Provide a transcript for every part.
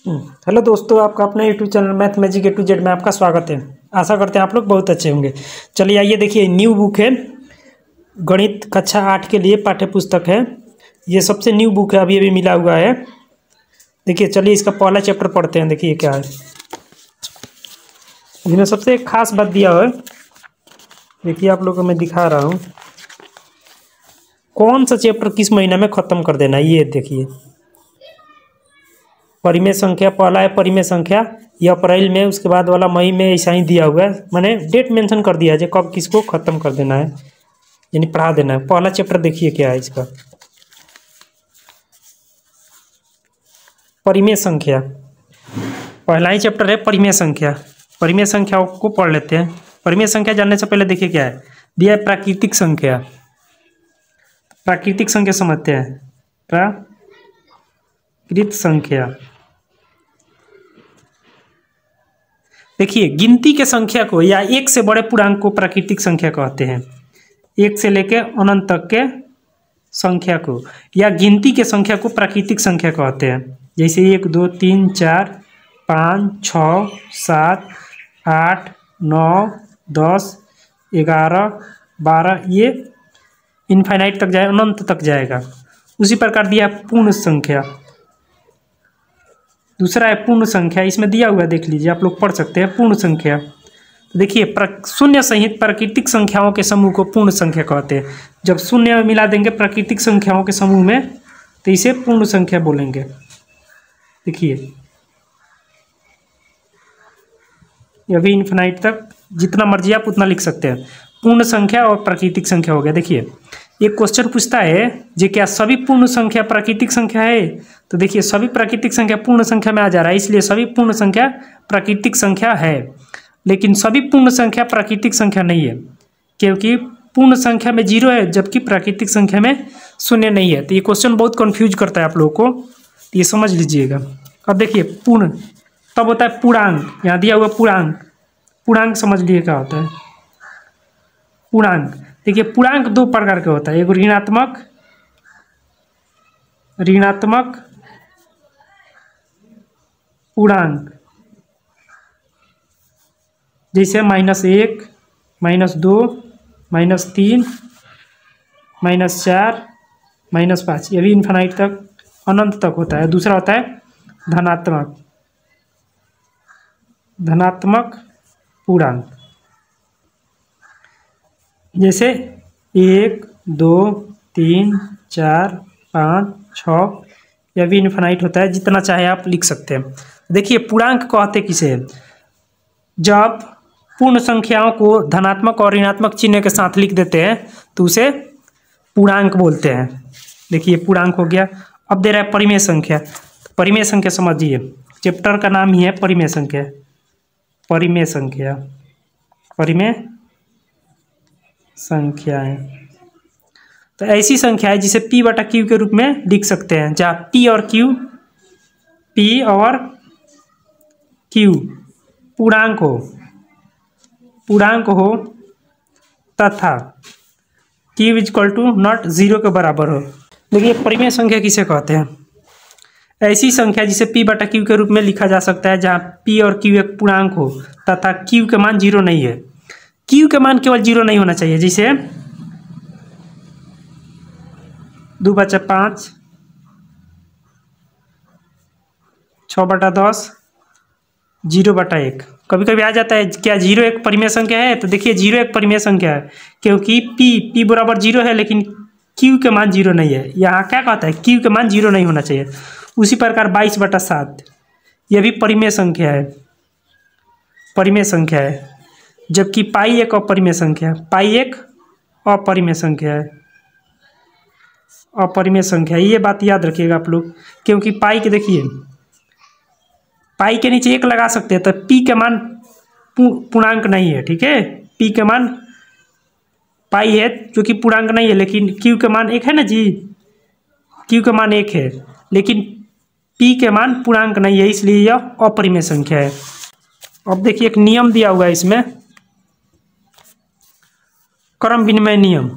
Hello दोस्तों, आपका अपने YouTube channel math magic A to Z में आपका स्वागत है। आशा करते हैं आप लोग बहुत अच्छे होंगे। चलिए आइए देखिए, न्यू बुक है, गणित कक्षा 8 के लिए पाठ्य पुस्तक है। ये सबसे न्यू बुक है, अभी अभी मिला हुआ है। देखिए चलिए इसका पहला चैप्टर पढ़ते हैं। देखिए क्या है इसमें सबसे एक खास बात दिया हुआ है। देखिए आप लोगों को मैं दिखा रहा हूँ कौन सा चैप्टर किस महीने में ख़त्म कर देना है। ये देखिए, परिमेय संख्या पहला है। परिमेय संख्या ये अप्रैल में, उसके बाद वाला मई में, ऐसा ही दिया हुआ है। मैंने डेट मेंशन कर दिया है कब किसको ख़त्म कर देना है, यानी पढ़ा देना है। पहला चैप्टर देखिए क्या है इसका, परिमेय संख्या। पहला ही चैप्टर है परिमेय संख्या। परिमेय संख्याओं को पढ़ लेते हैं। परिमेय संख्या जानने से पहले देखिए क्या है दिया है, प्राकृतिक संख्या। प्राकृतिक संख्या समझते हैं। प्राकृत संख्या, देखिए गिनती के संख्या को या एक से बड़े पूर्णांक को प्राकृतिक संख्या कहते हैं। एक से लेकर अनंत तक के संख्या को या गिनती के संख्या को प्राकृतिक संख्या कहते हैं। जैसे 1 2 3 4 5 6 7 8 9 10 11 12, ये इनफाइनाइट तक जाए, अनंत तक जाएगा। उसी प्रकार दिया पूर्ण संख्या। दूसरा है पूर्ण संख्या, इसमें दिया हुआ है, देख लीजिए, आप लोग पढ़ सकते हैं। पूर्ण संख्या देखिए, शून्य सहित प्राकृतिक संख्याओं के समूह को पूर्ण संख्या कहते हैं। जब शून्य में मिला देंगे प्राकृतिक संख्याओं के समूह में तो इसे पूर्ण संख्या बोलेंगे। देखिए अभी इन्फिनाइट तक जितना मर्जी आप उतना लिख सकते हैं। पूर्ण संख्या और प्राकृतिक संख्या हो गया। देखिए एक क्वेश्चन पूछता है जे क्या सभी पूर्ण संख्या प्राकृतिक संख्या है, तो देखिए सभी प्राकृतिक संख्या पूर्ण संख्या में आ जा रहा है, इसलिए सभी पूर्ण संख्या प्राकृतिक संख्या है। लेकिन सभी पूर्ण संख्या प्राकृतिक संख्या नहीं है, क्योंकि पूर्ण संख्या में 0 है जबकि प्राकृतिक संख्या में 0 नहीं है। तो ये क्वेश्चन बहुत कंफ्यूज करता है आप लोगों को, तो ये समझ लीजिएगा। अब देखिए पूर्ण तब होता है पूर्णांक, यहाँ दिया हुआ पूर्णांक। पूर्णांक समझ लिए क्या होता है। पूर्णांक देखिए, पूर्णांक 2 प्रकार के होता है। एक ऋणात्मक पूर्णांक, जैसे -1 -2 -3 -4 -5, ये भी इन्फिनाइट तक अनंत तक होता है। दूसरा होता है धनात्मक पूर्णांक, जैसे 1 2 3 4 5 6, यह भी इन्फिनाइट होता है। जितना चाहे आप लिख सकते हैं। देखिए पूर्णांक कहते किसे है, जब पूर्ण संख्याओं को धनात्मक और ऋणात्मक चिन्ह के साथ लिख देते हैं तो उसे पूर्णांक बोलते हैं। देखिए पूर्णांक हो गया। अब दे रहा है परिमेय संख्या। परिमेय संख्या समझिए, चैप्टर का नाम ही है परिमेय संख्या। परिमेय संख्याएं तो ऐसी संख्या है जिसे P/Q के रूप में लिख सकते हैं, जहाँ P और Q पूर्णांक हो तथा Q = 0 के बराबर हो। देखिए परिमेय संख्या किसे कहते हैं, ऐसी संख्या जिसे P/Q के रूप में लिखा जा सकता है जहाँ P और Q एक पूर्णांक हो तथा Q के मान 0 नहीं है। Q के मान केवल 0 नहीं होना चाहिए, जैसे 2/5 6/10 0/1। कभी कभी आ जाता है क्या 0 एक परिमेय संख्या है, तो देखिए 0 एक परिमेय संख्या है क्योंकि P बराबर 0 है लेकिन Q के मान 0 नहीं है। यहाँ क्या कहता है, Q के मान 0 नहीं होना चाहिए। उसी प्रकार 22/7 यह भी परिमेय संख्या है, जबकि पाई एक अपरिमेय संख्या है। पाई एक अपरिमेय संख्या है, ये बात याद रखिएगा आप लोग, क्योंकि पाई के देखिए पाई के नीचे 1 लगा सकते हैं तो P के मान पूर्णांक नहीं है, ठीक है। P के मान पाई है जो कि पूर्णांक नहीं है, लेकिन Q के मान 1 है ना जी। Q के मान 1 है लेकिन P के मान पूर्णांक नहीं है, इसलिए यह अपरिमेय संख्या है। अब देखिए एक नियम दिया हुआ है इसमें, क्रम विनिमय नियम।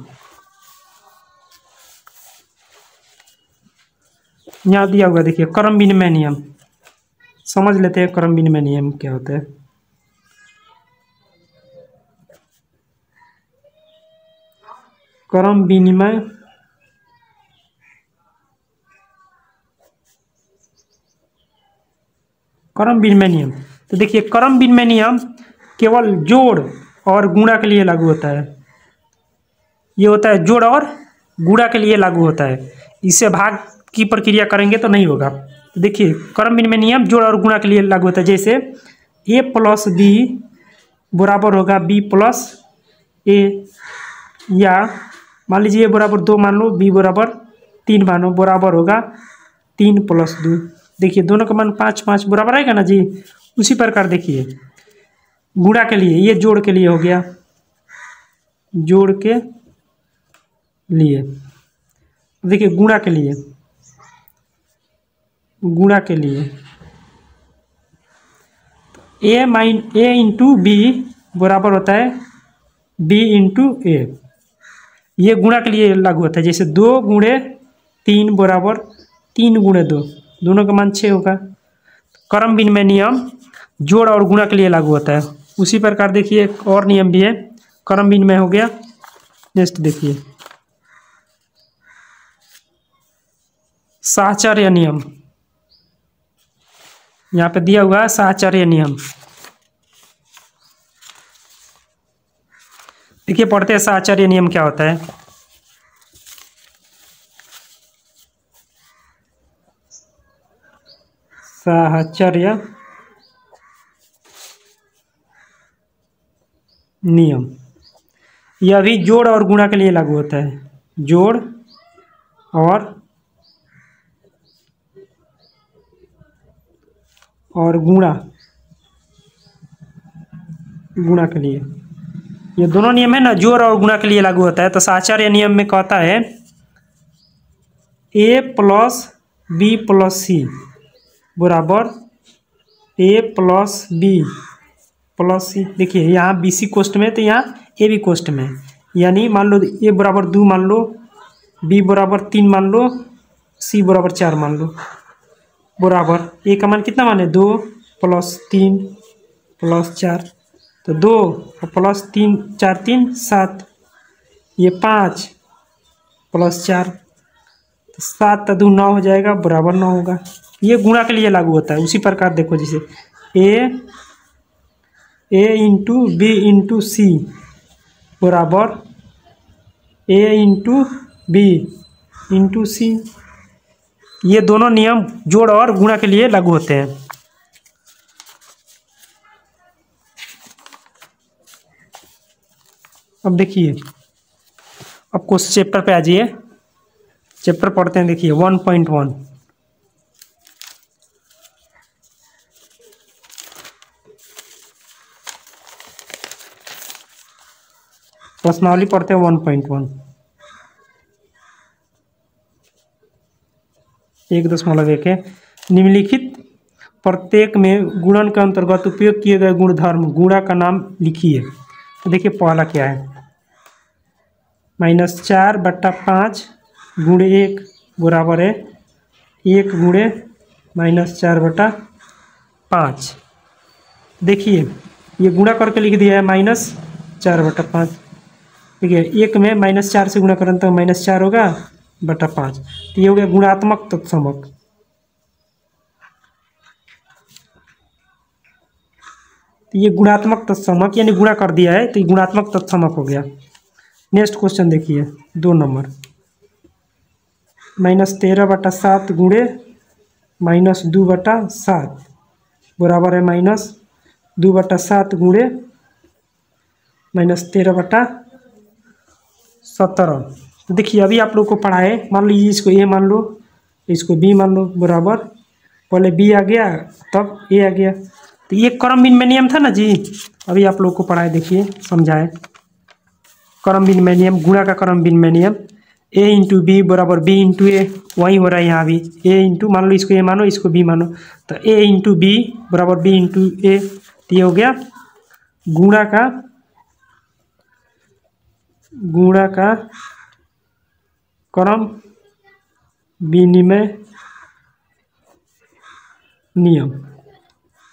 यहाँ दिया हुआ देखिए क्रम विनिमय नियम। समझ लेते हैं क्रम विनिमय नियम क्या होता है। क्रम विनिमय नियम, तो देखिए क्रम विनिमय नियम केवल जोड़ और गुणा के लिए लागू होता है। ये होता है जोड़ और गुणा के लिए लागू होता है, इससे भाग की प्रक्रिया करेंगे तो नहीं होगा। तो देखिए क्रम विनिमय नियम जोड़ और गुणा के लिए लागू होता है। जैसे a प्लस बी बराबर होगा b प्लस ए, या मान लीजिए a बराबर 2 मान लो, b बराबर 3 मानो, बराबर होगा 3 प्लस 2। देखिए दोनों का मान 5 5 बराबर आएगा ना जी। उसी प्रकार देखिए गुणा के लिए, ये जोड़ के लिए हो गया, जोड़ के लिए। देखिए गुणा के लिए, गुणा के लिए ए इंटू बी बराबर होता है बी इंटू ए। ये गुणा के लिए लागू होता है। जैसे 2 गुणे 3 बराबर 3 गुणे 2, दोनों का मान 6 होगा। क्रम विनिमय नियम जोड़ और गुणा के लिए लागू होता है। उसी प्रकार देखिए एक और नियम भी है, क्रम विनिमय हो गया। नेक्स्ट देखिए साहचर्य नियम, यहाँ पे दिया हुआ है साहचर्य नियम। देखिए पढ़ते हैं साहचर्य नियम क्या होता है। साहचर्य नियम यह भी जोड़ और गुणा के लिए लागू होता है। जोड़ और गुणा के लिए, ये दोनों नियम है ना, जोड़ और गुणा के लिए लागू होता है। तो साहचर्य नियम में कहता है a प्लस बी प्लस सी बराबर a प्लस बी प्लस सी। देखिए यहाँ बी सी कोष्ट में, तो यहाँ ए बी कोष्ट में। यानी मान लो a बराबर 2 मान लो, b बराबर 3 मान लो, c बराबर 4 मान लो, बराबर a का मान कितना मान है 2 प्लस 3 प्लस 4। तो 2 प्लस 3 4 3 7, ये 5 प्लस 4, तो 7 तो 2 9 हो जाएगा, बराबर 9 होगा। ये गुणा के लिए लागू होता है। उसी प्रकार देखो जैसे ए इंटू बी इंटू सी बराबर ए इंटू बी इंटू सी। ये दोनों नियम जोड़ और गुणा के लिए लागू होते हैं। अब देखिए, अब क्वेश्चन चैप्टर पे आ जाइए, चैप्टर पढ़ते हैं। देखिए 1.1 प्रश्नावली पढ़ते हैं। 1.1 1.1 है, निम्नलिखित प्रत्येक में गुणन के अंतर्गत उपयोग किए गए गुणधर्म गुणा का नाम लिखिए। तो देखिए पहला क्या है, -4/5 गुणे 1 बराबर है 1 गुणे -4/5। देखिए ये गुणा करके लिख दिया है -4/5। देखिए 1 में -4 से गुणा करें तो -4 होगा बटा 5। तो ये हो गया गुणात्मक तत्समक। तो ये गुणात्मक तत्समक यानी गुणा कर दिया है, तो ये गुणात्मक तत्समक हो गया। नेक्स्ट क्वेश्चन देखिए 2 नंबर, -13/7 गुणे -2/7 बराबर है -2/7 गुणे -13/17। तो देखिए अभी आप लोग को पढ़ा है, मान लीजिए इसको ए मान लो, इसको बी मान लो, बराबर पहले बी आ गया तब ए आ गया। तो ये क्रम विनिमय नियम था ना जी, अभी आप लोग को पढ़ाए, देखिए समझाए। क्रम विनिमय नियम, गुणा का क्रम विनिमय नियम, ए इंटू बी बराबर बी इंटू ए, वही हो रहा है यहाँ भी। ए इंटू मान लो इसको ए मानो, इसको बी मानो, तो ए इंटू बी बराबर बी इंटू ए। तो ये हो गया गुणा का क्रम विनिमय नियम।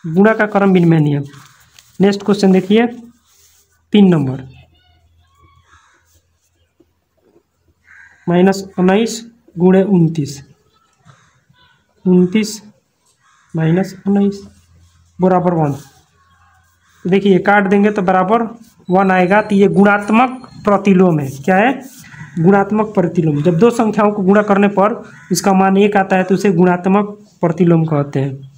गुणा का क्रम विनिमय नियम। नेक्स्ट क्वेश्चन देखिए 3 नंबर, -19 गुणे 29, 29 माइनस 19 बराबर 1। तो देखिए काट देंगे तो बराबर 1 आएगा। तो ये गुणात्मक प्रतिलोम है। क्या है? गुणात्मक प्रतिलोम। जब दो संख्याओं को गुणा करने पर उसका मान 1 आता है तो उसे गुणात्मक प्रतिलोम कहते हैं।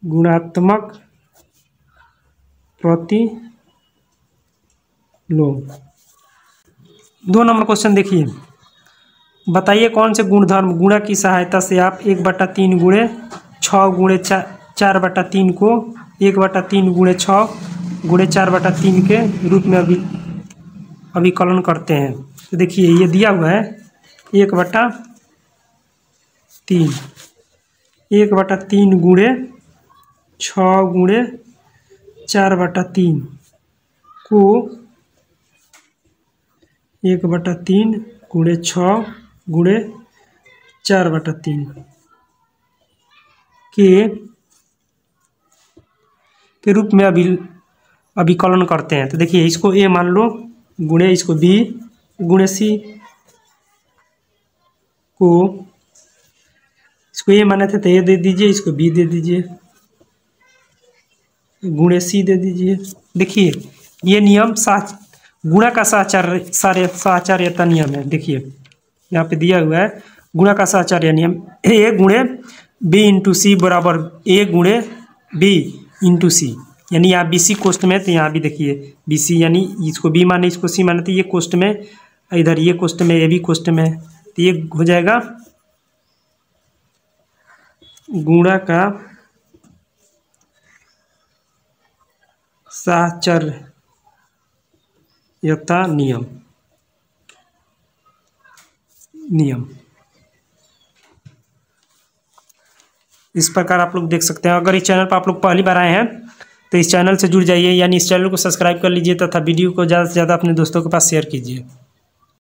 गुणात्मक प्रतिलोम। 2 नंबर क्वेश्चन देखिए, बताइए कौन से गुणधर्म गुणा की सहायता से आप 1/3 गुणे 6 गुणे 4/3 को 1/3 गुणे 6 गुणे 4/3 के रूप में अभिकलन करते हैं। तो देखिए ये दिया हुआ है 1/3, 1/3 गुणे 6 गुणे 4/3 को 1/3 गुणे 6 गुणे 4/3 के रूप में अभिकलन करते हैं। तो देखिए इसको ए मान लो गुणे इसको बी गुणे सी को, इसको ए माने थे तो ए दे दीजिए, इसको बी दे दीजिए, गुणे सी दे दीजिए। देखिए ये नियम गुणा का साहचर्यता नियम है। देखिए यहाँ पे दिया हुआ है गुणा का साहचर्य नियम, ए गुणे बी इंटू सी बराबर ए गुणे बी इंटू सी। यानी यहाँ बी सी कोष्ट में, तो यहाँ भी देखिए बी सी, यानी इसको बी माने इसको सी माने, तो ये कोष्ट में, इधर ये कोष्ट में, ये भी कोष्ट में, तो ये हो जाएगा गुणा का साहचर्यता नियम। इस प्रकार आप लोग देख सकते हैं। अगर इस चैनल पर आप लोग पहली बार आए हैं तो इस चैनल से जुड़ जाइए, यानी इस चैनल को सब्सक्राइब कर लीजिए तथा वीडियो को ज़्यादा से ज़्यादा अपने दोस्तों के पास शेयर कीजिए।